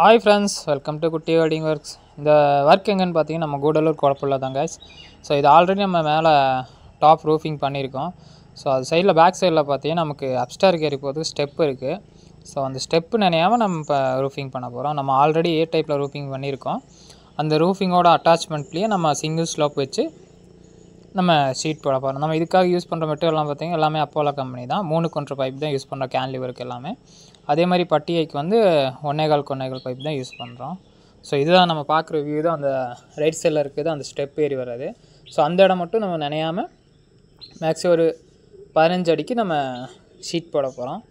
Hi friends, welcome to Kutti Welding Works. இந்த work எங்கன்னு பார்த்தீங்கன்னா நம்ம கூடலூர் குழப்பல்ல தான் guys. ஸோ இது ஆல்ரெடி நம்ம மேலே டாப் ரூஃபிங் பண்ணியிருக்கோம். ஸோ அது சைடில் பேக் சைடில் பார்த்தீங்கன்னா நமக்கு அப்ஸ்டார் ஏறி போகிறதுக்கு ஸ்டெப் இருக்குது. ஸோ அந்த ஸ்டெப்பு நினையாமல் நம்ம இப்போ ரூஃபிங் பண்ண போகிறோம். நம்ம ஆல்ரெடி ஏ டைப்பில் ரூஃபிங் பண்ணியிருக்கோம். அந்த ரூஃபிங்கோட அட்டாச்மெண்ட்லேயே நம்ம சிங்கிள் ஸ்லோப் வச்சு நம்ம ஷீட் போட போகிறோம். நம்ம இதுக்காக யூஸ் பண்ணுற மெட்டீரியல்லாம் பார்த்திங்கன்னா எல்லாமே அப்போலோ கம்பெனி தான். 3 பைப் தான் யூஸ் பண்ணுறோம் கேன்லிவருக்கு எல்லாமே. அதே மாதிரி பட்டியைக்கு வந்து 1.25 பைப் தான் யூஸ் பண்ணுறோம். ஸோ இதுதான் நம்ம பார்க்குற வியூ தான். அந்த ரைட் சைடில் இருக்குது அந்த ஸ்டெப் ஏறி வர்றது. ஸோ அந்த இடம் மட்டும் நம்ம நினையாமல் மேக்ஸிமம் ஒரு 15 அடிக்கு நம்ம ஷீட் போட போகிறோம்.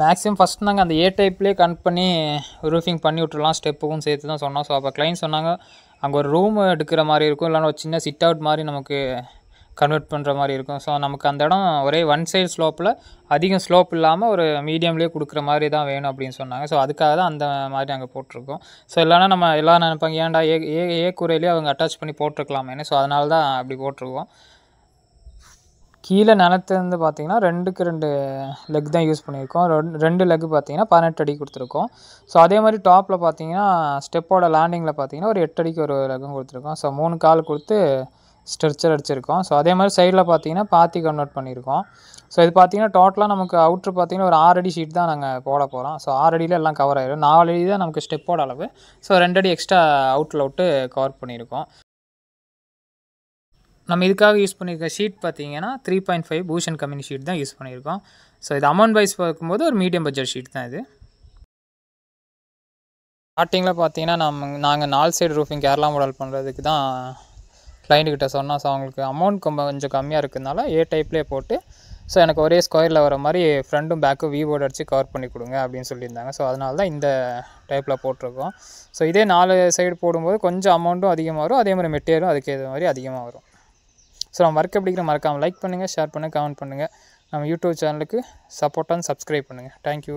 மேக்ஸிமம் ஃபஸ்ட் நாங்கள் அந்த ஏ டைப்லேயே கனெக்ட் பண்ணி ரூஃபிங் பண்ணி விட்டுருலாம், ஸ்டெப்புக்கும் சேர்த்து தான் சொன்னோம். ஸோ அப்போ கிளைண்ட் சொன்னாங்க அங்கே ஒரு ரூம் எடுக்கிற மாதிரி இருக்கும், இல்லைன்னா ஒரு சின்ன சிட் அவுட் மாதிரி நமக்கு கன்வெர்ட் பண்ணுற மாதிரி இருக்கும். ஸோ நமக்கு அந்த இடம் ஒரே ஒன் சைடு ஸ்லோப்பில் அதிகம் ஸ்லோப் இல்லாமல் ஒரு மீடியம்லேயே கொடுக்குற மாதிரி தான் வேணும் அப்படின்னு சொன்னாங்க. ஸோ அதுக்காக தான் அந்த மாதிரி நாங்கள் போட்டிருக்கோம். ஸோ இல்லைனா நம்ம எல்லாம் நினைப்பாங்க ஏன்டா ஏ கூரையிலேயே அவங்க அட்டாச் பண்ணி போட்டிருக்கலாமேன்னு. ஸோ அதனால தான் அப்படி போட்டிருக்கோம். கீழே நிலத்துலேருந்து பார்த்திங்கன்னா 2 லெக் தான் யூஸ் பண்ணியிருக்கோம். 2 லெக் பார்த்திங்கன்னா 18 அடி கொடுத்துருக்கோம். ஸோ அதே மாதிரி டாப்பில் பார்த்திங்கன்னா ஸ்டெப்போட லேண்டிங்கில் பார்த்திங்கன்னா ஒரு 8 அடிக்கு ஒரு லெக்கும் கொடுத்துருக்கோம். ஸோ 3 கால் கொடுத்து ஸ்ட்ரெச்சர் அடிச்சிருக்கோம். ஸோ அதே மாதிரி சைடில் பார்த்திங்கன்னா பாத்தி கன்வெர்ட் பண்ணியிருக்கோம். ஸோ இது பார்த்திங்கன்னா டோட்டலாக நமக்கு அவுட்ரு பார்த்திங்கன்னா ஒரு 6 அடி ஷீட் தான் நாங்கள் போட போகிறோம். ஸோ 6 அடியில் எல்லாம் கவர் ஆகிடும். 4 அடி தான் நமக்கு ஸ்டெப்போட அளவு. ஸோ 2 அடி எக்ஸ்ட்ரா அவுட்டில் விட்டு கவர் பண்ணியிருக்கோம். நம்ம இதுக்காக யூஸ் பண்ணியிருக்க ஷீட் பார்த்திங்கன்னா 3.5 பூஷன் கம்பெனி ஷீட் தான் யூஸ் பண்ணியிருக்கோம். ஸோ இது அமௌண்ட் வைஸ் பார்க்கும்போது ஒரு மீடியம் பட்ஜெட் ஷீட் தான் இது. ஸ்டார்டிங்கில் பார்த்திங்கன்னா நாங்கள் 4 சைடு ரூஃபிங் கேரளா மாடல் பண்ணுறதுக்கு தான் கிளைண்ட்டுக்கிட்ட சொன்னோம். ஸோ அவங்களுக்கு அமௌண்ட் கொஞ்சம் கம்மியாக இருக்கிறதுனால ஏ டைப்லேயே போட்டு ஸோ எனக்கு ஒரே ஸ்கொயரில் வர மாதிரி ஃப்ரண்ட்டும் பேக்கும் வி போர்டு அடித்து கவர் பண்ணி கொடுங்க அப்படின்னு சொல்லியிருந்தாங்க. ஸோ அதனால தான் இந்த டைப்பில் போட்டிருக்கோம். ஸோ இதே 4 சைடு போடும்போது கொஞ்சம் அமௌண்ட்டும் அதிகமாக வரும், அதே மாதிரி மெட்டீரியலும் அதுக்கு ஏற்ற மாதிரி அதிகமாக வரும். ஸோ நம்ம ஒர்க் எப்படிங்கிற மறக்காமல் லைக் பண்ணுங்கள், ஷேர் பண்ணுங்கள், கமெண்ட் பண்ணுங்கள். நம்ம யூடியூப் சேனலுக்கு சப்போர்ட் அண்ட் சப்ஸ்கிரைப் பண்ணுங்கள். தேங்க்யூ.